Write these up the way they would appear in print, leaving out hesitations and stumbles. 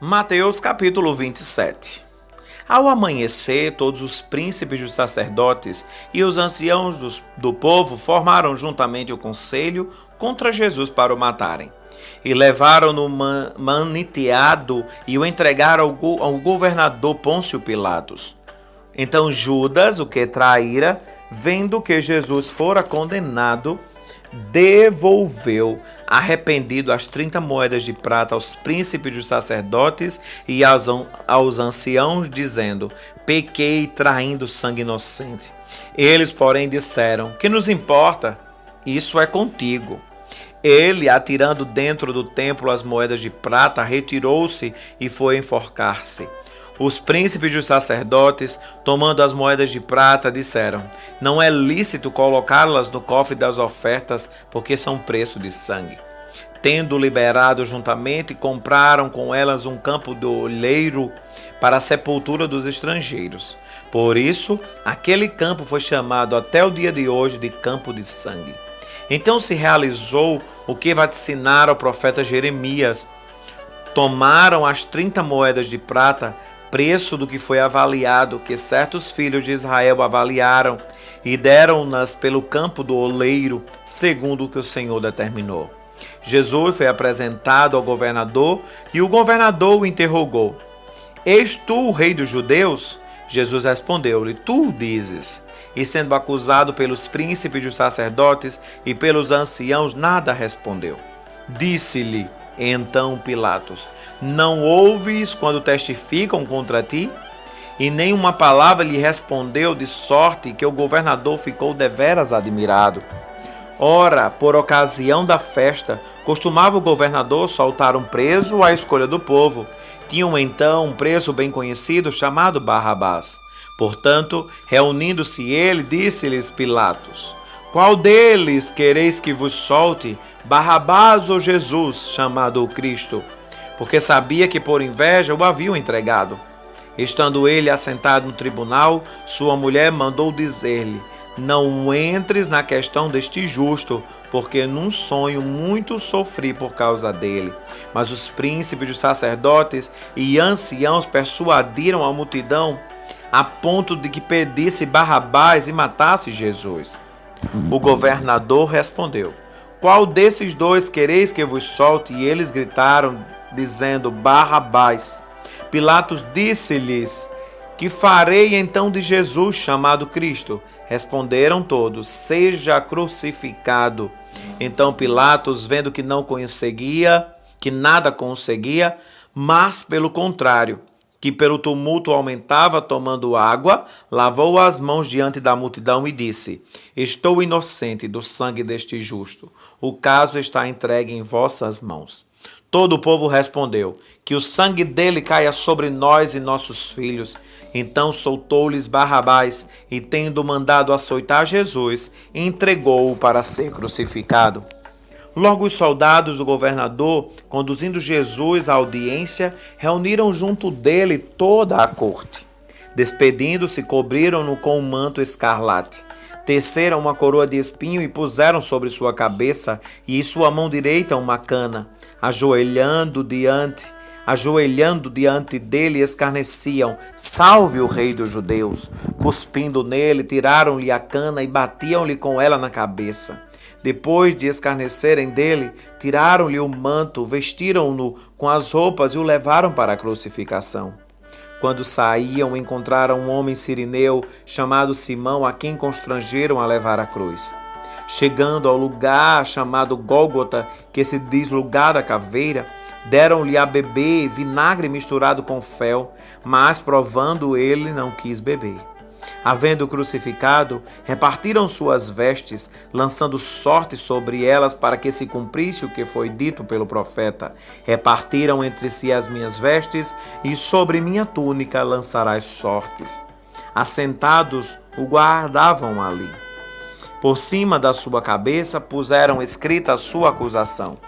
Mateus capítulo 27. Ao amanhecer, todos os príncipes dos sacerdotes e os anciãos do povo formaram juntamente o conselho contra Jesus para o matarem. E levaram-no maniteado e o entregaram ao governador Pôncio Pilatos. Então Judas, o que traíra, vendo que Jesus fora condenado, devolveu arrependido as 30 moedas de prata aos príncipes dos sacerdotes e aos anciãos, dizendo: pequei traindo sangue inocente. Eles, porém, disseram: que nos importa? Isso é contigo. Ele, atirando dentro do templo as moedas de prata, retirou-se e foi enforcar-se. Os príncipes dos sacerdotes, tomando as moedas de prata, disseram: não é lícito colocá-las no cofre das ofertas, porque são preço de sangue. Tendo liberado juntamente, compraram com elas um campo de oleiro para a sepultura dos estrangeiros. Por isso, aquele campo foi chamado até o dia de hoje de campo de sangue. Então se realizou o que vaticinara o profeta Jeremias. Tomaram as 30 moedas de prata, preço do que foi avaliado, que certos filhos de Israel avaliaram, e deram-nas pelo campo do oleiro, segundo o que o Senhor determinou. Jesus foi apresentado ao governador, e o governador o interrogou: és tu o rei dos judeus? Jesus respondeu-lhe: tu o dizes. E sendo acusado pelos príncipes dos sacerdotes e pelos anciãos, nada respondeu. Disse-lhe então Pilatos: não ouves quando testificam contra ti? E nenhuma palavra lhe respondeu, de sorte que o governador ficou deveras admirado. Ora, por ocasião da festa, costumava o governador soltar um preso à escolha do povo. Tinham então um preso bem conhecido chamado Barrabás. Portanto, reunindo-se ele, disse-lhes Pilatos: qual deles quereis que vos solte, Barrabás ou Jesus, chamado o Cristo? Porque sabia que por inveja o haviam entregado. Estando ele assentado no tribunal, sua mulher mandou dizer-lhe: não entres na questão deste justo, porque num sonho muito sofri por causa dele. Mas os príncipes dos sacerdotes e anciãos persuadiram a multidão a ponto de que pedisse Barrabás e matasse Jesus. O governador respondeu: qual desses dois quereis que vos solte? E eles gritaram, dizendo: Barrabás. Pilatos disse-lhes: que farei então de Jesus, chamado Cristo? Responderam todos: seja crucificado. Então Pilatos, vendo que nada conseguia, mas pelo contrário, que pelo tumulto aumentava, tomando água, lavou as mãos diante da multidão e disse: estou inocente do sangue deste justo. O caso está entregue em vossas mãos. Todo o povo respondeu: que o sangue dele caia sobre nós e nossos filhos. Então soltou-lhes Barrabás e, tendo mandado açoitar Jesus, entregou-o para ser crucificado. Logo os soldados do governador, conduzindo Jesus à audiência, reuniram junto dele toda a corte. Despedindo-se, cobriram-no com um manto escarlate. Teceram uma coroa de espinho e puseram sobre sua cabeça, e em sua mão direita uma cana. Ajoelhando diante dele, escarneciam: salve o rei dos judeus! Cuspindo nele, tiraram-lhe a cana e batiam-lhe com ela na cabeça. Depois de escarnecerem dele, tiraram-lhe o manto, vestiram-no com as roupas e o levaram para a crucificação. Quando saíam, encontraram um homem sirineu chamado Simão, a quem constrangeram a levar a cruz. Chegando ao lugar chamado Gólgota, que se diz lugar da caveira, deram-lhe a beber vinagre misturado com fel, mas provando ele não quis beber. Havendo crucificado, repartiram suas vestes, lançando sorte sobre elas para que se cumprisse o que foi dito pelo profeta: repartiram entre si as minhas vestes, e sobre minha túnica lançarás sortes. Assentados, o guardavam ali. Por cima da sua cabeça puseram escrita a sua acusação: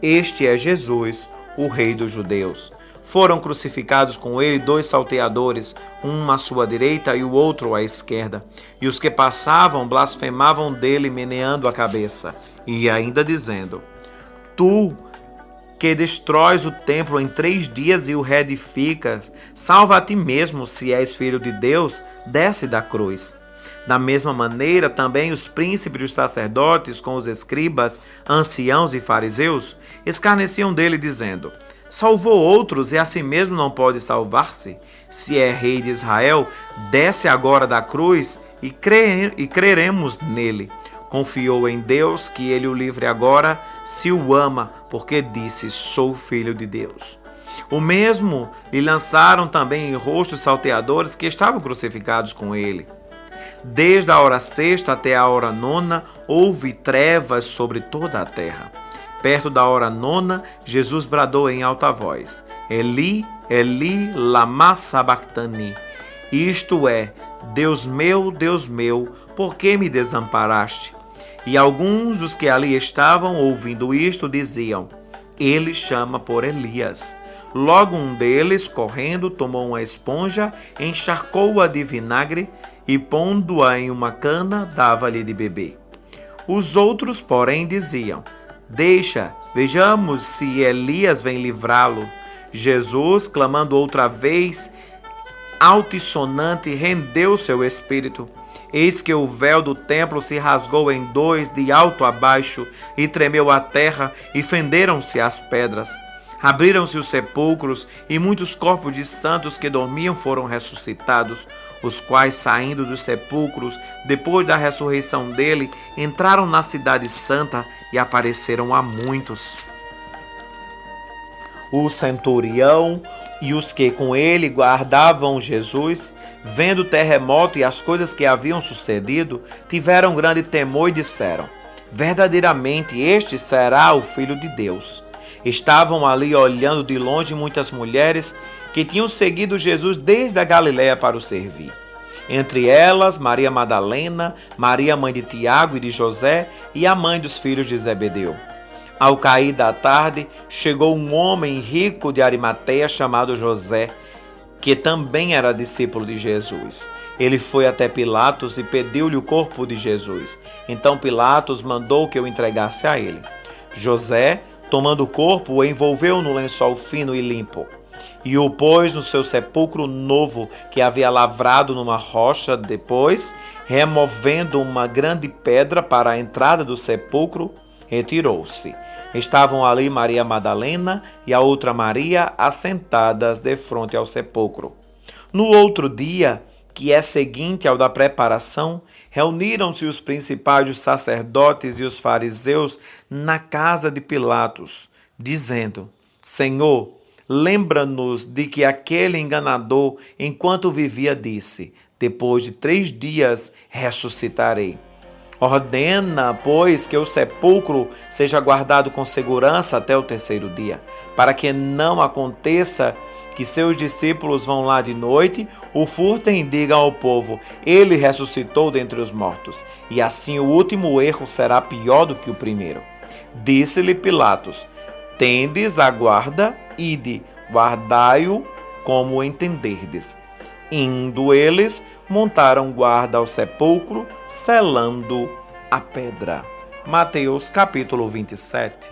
este é Jesus, o rei dos judeus. Foram crucificados com ele 2 salteadores, um à sua direita e o outro à esquerda. E os que passavam blasfemavam dele, meneando a cabeça, e ainda dizendo: tu que destróis o templo em 3 dias e o reedificas, salva a ti mesmo, se és filho de Deus, desce da cruz. Da mesma maneira, também os príncipes dos sacerdotes, com os escribas, anciãos e fariseus, escarneciam dele, dizendo: salvou outros e a si mesmo não pode salvar-se? Se é rei de Israel, desce agora da cruz e creremos nele. Confiou em Deus que ele o livre agora, se o ama, porque disse: sou filho de Deus. O mesmo lhe lançaram também em rosto os salteadores que estavam crucificados com ele. Desde a hora sexta até a hora nona, houve trevas sobre toda a terra. Perto da hora nona, Jesus bradou em alta voz: Eli, Eli, lama sabachthani. Isto é: Deus meu, por que me desamparaste? E alguns dos que ali estavam, ouvindo isto, diziam: ele chama por Elias. Logo um deles, correndo, tomou uma esponja, encharcou-a de vinagre e, pondo-a em uma cana, dava-lhe de beber. Os outros, porém, diziam: deixa, vejamos se Elias vem livrá-lo. Jesus, clamando outra vez, alto e sonante, rendeu seu espírito. Eis que o véu do templo se rasgou em 2, de alto a baixo, e tremeu a terra, e fenderam-se as pedras. Abriram-se os sepulcros, e muitos corpos de santos que dormiam foram ressuscitados, os quais, saindo dos sepulcros, depois da ressurreição dele, entraram na cidade santa e apareceram a muitos. O centurião e os que com ele guardavam Jesus, vendo o terremoto e as coisas que haviam sucedido, tiveram grande temor e disseram: verdadeiramente este será o Filho de Deus. Estavam ali olhando de longe muitas mulheres que tinham seguido Jesus desde a Galiléia para o servir. Entre elas, Maria Madalena, Maria mãe de Tiago e de José e a mãe dos filhos de Zebedeu. Ao cair da tarde, chegou um homem rico de Arimateia chamado José, que também era discípulo de Jesus. Ele foi até Pilatos e pediu-lhe o corpo de Jesus. Então Pilatos mandou que o entregasse a ele. José, tomando o corpo, o envolveu no lençol fino e limpo e o pôs no seu sepulcro novo, que havia lavrado numa rocha. Depois, removendo uma grande pedra para a entrada do sepulcro, retirou-se. Estavam ali Maria Madalena e a outra Maria assentadas defronte ao sepulcro. No outro dia, que é seguinte ao da preparação, reuniram-se os principais dos sacerdotes e os fariseus na casa de Pilatos, dizendo: Senhor, lembra-nos de que aquele enganador, enquanto vivia, disse: depois de 3 dias ressuscitarei. Ordena, pois, que o sepulcro seja guardado com segurança até o 3º dia, para que não aconteça que seus discípulos vão lá de noite, o furtem e digam ao povo: ele ressuscitou dentre os mortos, e assim o último erro será pior do que o primeiro. Disse-lhe Pilatos: tendes a guarda, ide, guardai-o como entenderdes. Indo eles, montaram guarda ao sepulcro, selando a pedra. Mateus capítulo 27.